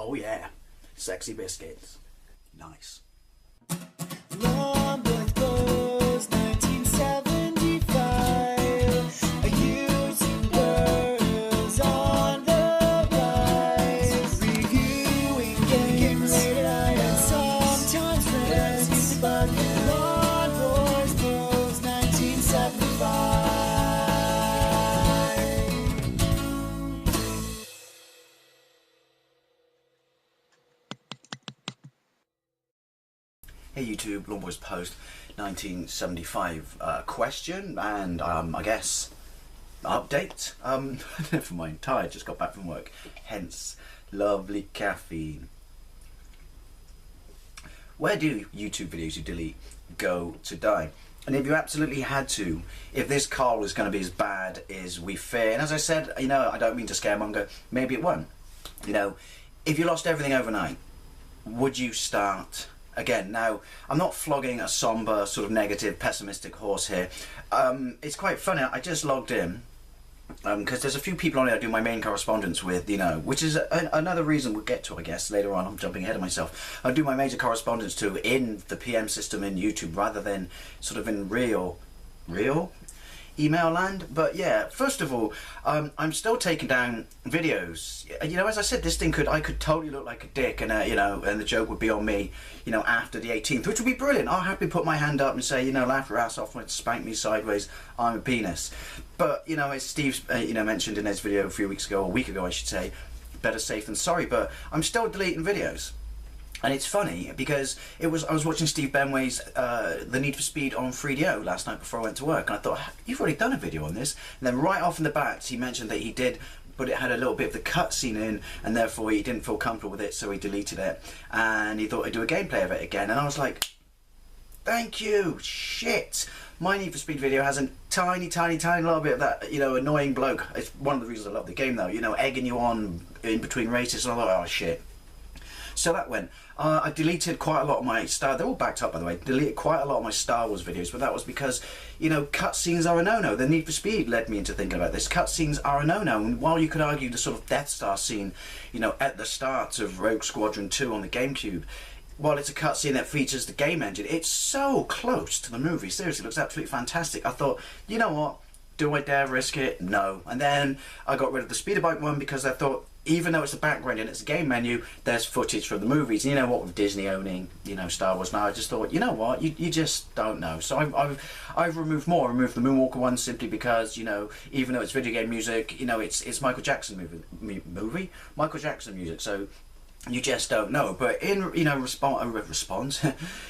Oh yeah, sexy biscuits. Nice. Longboard Bros, 1975. A YouTuber is on the rise. Reviewing games and sometimes friends. But Longboard Bros, 1975. Hey YouTube, Lawnboys Post 1975 question and I guess update. Never mind, tired, just got back from work, hence lovely caffeine. Where do YouTube videos you delete go to die? And if you absolutely had to, if this call was going to be as bad as we fear, and as I said, you know, I don't mean to scaremonger, maybe it won't. You know, if you lost everything overnight, would you start again? Now, I'm not flogging a somber, sort of negative, pessimistic horse here. It's quite funny, I just logged in, because there's a few people on here I do my main correspondence with, you know, which is another reason we'll get to, I guess, later on. I'm jumping ahead of myself. I do my major correspondence to in the PM system in YouTube, rather than sort of in real email land. But yeah, first of all, I'm still taking down videos. You know, as I said, this thing I could totally look like a dick, and you know, and the joke would be on me, you know, after the 18th, which would be brilliant. I'll happily put my hand up and say, you know, laugh your ass off and spank me sideways, I'm a penis. But you know, as Steve you know, mentioned in his video a few weeks ago, or a week ago I should say, better safe than sorry. But I'm still deleting videos. And it's funny because I was watching Steve Benway's The Need for Speed on 3DO last night before I went to work, and I thought, you've already done a video on this. And then right off in the bat, he mentioned that he did, but it had a little bit of the cutscene in, and therefore he didn't feel comfortable with it, so he deleted it. And he thought I'd do a gameplay of it again, and I was like, thank you, shit. My Need for Speed video has a tiny little bit of that, you know, annoying bloke. It's one of the reasons I love the game though, you know, egging you on in between races, and I thought, oh shit. So that went. I deleted quite a lot of my they're all backed up by the way, deleted quite a lot of my Star Wars videos, but that was because, you know, cutscenes are a no-no. The Need for Speed led me into thinking about this. Cutscenes are a no-no, and while you could argue the sort of Death Star scene, you know, at the start of Rogue Squadron 2 on the GameCube, while it's a cutscene that features the game engine, it's so close to the movie. Seriously, it looks absolutely fantastic. I thought, you know what, do I dare risk it? No. And then I got rid of the speeder bike one because I thought, even though it's a background and it's a game menu, there's footage from the movies. And you know what, with Disney owning, you know, Star Wars now, I just thought, you know what, you just don't know. So I've removed more. I removed the Moonwalker one simply because, you know, even though it's video game music, you know, it's Michael Jackson movie, Michael Jackson music. So you just don't know. But in, you know, response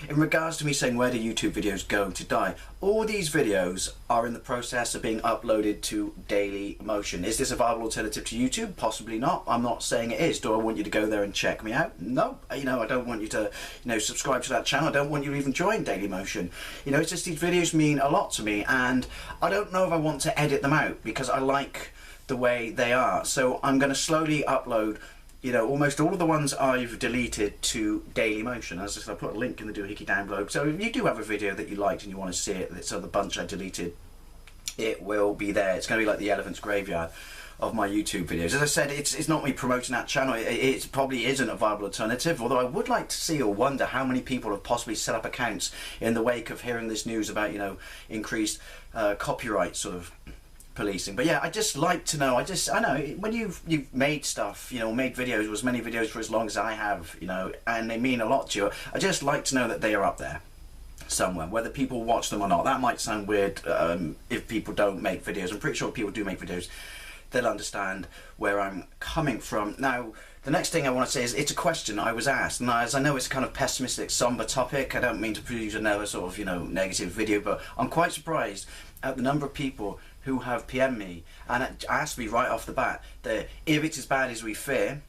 in regards to me saying where do YouTube videos go to die, all these videos are in the process of being uploaded to Dailymotion. Is this a viable alternative to YouTube? Possibly not. I'm not saying it is. Do I want you to go there and check me out? No. You know, I don't want you to, you know, subscribe to that channel. I don't want you to even join Dailymotion. You know, it's just these videos mean a lot to me, and I don't know if I want to edit them out because I like the way they are. So I'm going to slowly upload, you know, almost all of the ones I've deleted to Dailymotion. As I said, I put a link in the doohickey down below. So if you do have a video that you liked and you want to see it, so the bunch I deleted, it will be there. It's going to be like the elephant's graveyard of my YouTube videos. As I said, it's not me promoting that channel. It probably isn't a viable alternative, although I would like to see or wonder how many people have possibly set up accounts in the wake of hearing this news about, you know, increased copyright sort of policing. But yeah, I just like to know, I know when you've made stuff, you know, made videos, or as many videos for as long as I have, you know, and they mean a lot to you, I just like to know that they are up there somewhere, whether people watch them or not. That might sound weird if people don't make videos. I'm pretty sure people do make videos. They'll understand where I'm coming from. Now, the next thing I want to say is it's a question I was asked, and as I know it's a kind of pessimistic, somber topic, I don't mean to produce another sort of, you know, negative video, but I'm quite surprised at the number of people who have PM'd me and asked me right off the bat that if it's as bad as we fear,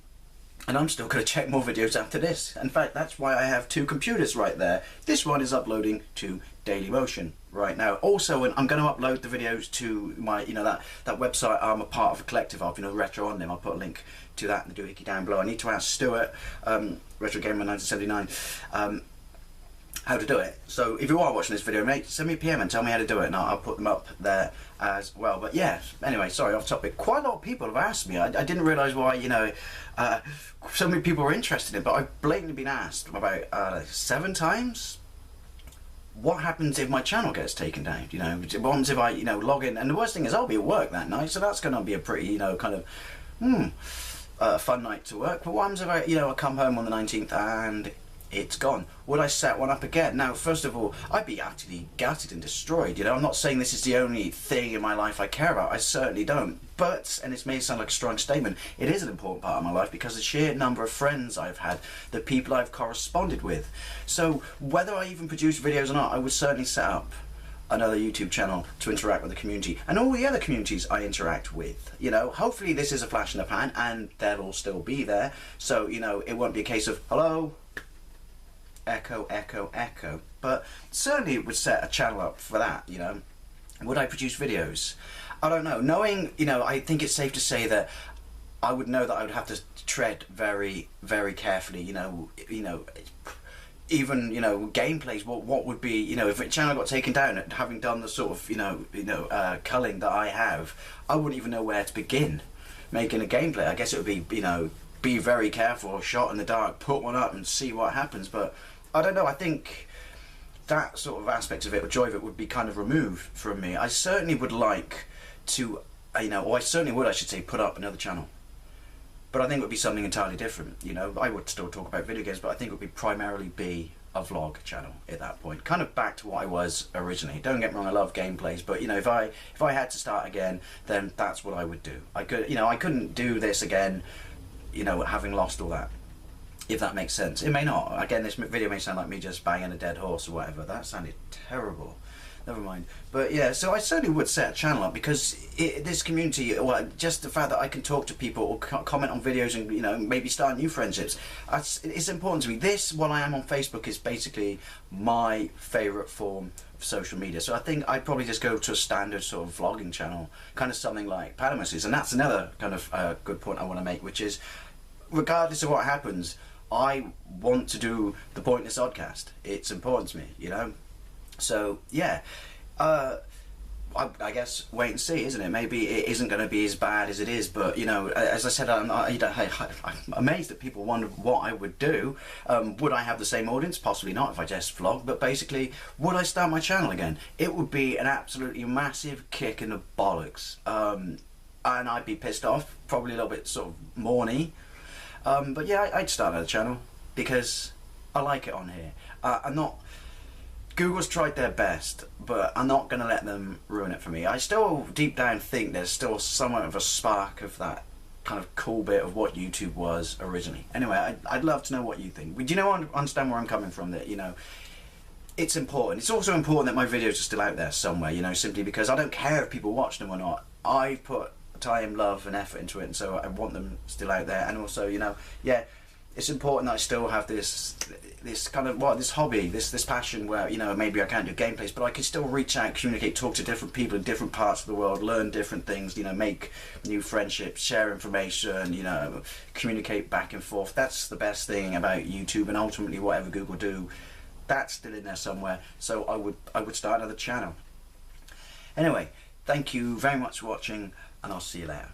and I'm still going to check more videos after this. In fact, that's why I have two computers right there. This one is uploading to Dailymotion right now. Also, I'm going to upload the videos to my, you know, that website I'm a part of a collective of, you know, Retro On Them. I'll put a link to that in the doohickey down below. I need to ask Stuart, Retro Gamer 1979, how to do it. So if you are watching this video, mate, send me a PM and tell me how to do it, and I'll put them up there as well. But yeah, anyway, sorry, off topic. Quite a lot of people have asked me. I didn't realise why, you know, so many people were interested in it, but I've blatantly been asked about 7 times. What happens if my channel gets taken down? You know, what happens if I, you know, log in? And the worst thing is I'll be at work that night, so that's going to be a pretty, you know, kind of fun night to work. But what happens if I, you know, I come home on the 19th and it's gone? Would I set one up again? Now, first of all, I'd be actually gutted and destroyed. You know, I'm not saying this is the only thing in my life I care about. I certainly don't. But, and this may sound like a strong statement, it is an important part of my life because the sheer number of friends I've had, the people I've corresponded with. So, whether I even produce videos or not, I would certainly set up another YouTube channel to interact with the community and all the other communities I interact with. You know, hopefully this is a flash in the pan and they'll all still be there. So, you know, it won't be a case of, hello, echo, echo, echo. But certainly it would set a channel up for that, you know. Would I produce videos? I don't know. Knowing, you know, I think it's safe to say that I would know that I would have to tread very, very carefully, you know, even, you know, gameplays, what would be, you know, if a channel got taken down, having done the sort of, culling that I have, I wouldn't even know where to begin making a gameplay. I guess it would be, you know, be very careful, shot in the dark, put one up and see what happens. But I don't know, I think that sort of aspect of it, or joy of it, would be kind of removed from me. I certainly would like to, you know, or I certainly would, I should say, put up another channel. But I think it would be something entirely different, you know. I would still talk about video games, but I think it would primarily be a vlog channel at that point. Kind of back to what I was originally. Don't get me wrong, I love gameplays, but, you know, if I had to start again, then that's what I would do. I couldn't do this again, you know, having lost all that. If that makes sense. It may not. Again, this video may sound like me just banging a dead horse or whatever. That sounded terrible. Never mind. But yeah, so I certainly would set a channel up because this community, well, just the fact that I can talk to people or comment on videos and, you know, maybe start new friendships, it's important to me. This, while I am on Facebook, is basically my favourite form of social media. So I think I'd probably just go to a standard sort of vlogging channel, kind of something like Padamus's. And that's another kind of good point I want to make, which is, regardless of what happens, I want to do the Pointless Oddcast. It's important to me, you know. So yeah, I guess wait and see, isn't it? Maybe it isn't going to be as bad as it is, but, you know, as I said, I'm amazed that people wonder what I would do. Would I have the same audience? Possibly not, if I just vlog. But basically, would I start my channel again? It would be an absolutely massive kick in the bollocks, and I'd be pissed off, probably a little bit sort of mourny. But yeah, I'd start another channel because I like it on here. Google's tried their best, but I'm not going to let them ruin it for me. I still deep down think there's still somewhat of a spark of that kind of cool bit of what YouTube was originally. Anyway, I'd love to know what you think. Do you know, understand where I'm coming from? That, you know, it's important. It's also important that my videos are still out there somewhere, you know, simply because I don't care if people watch them or not. I've put time, love and effort into it, and so I want them still out there. And also, you know, yeah, it's important that I still have this kind of, this hobby, this passion where, you know, maybe I can't do gameplays, but I can still reach out, communicate, talk to different people in different parts of the world, learn different things, you know, make new friendships, share information, you know, communicate back and forth. That's the best thing about YouTube, and ultimately whatever Google do, that's still in there somewhere. So I would start another channel. Anyway, thank you very much for watching, and I'll see you later.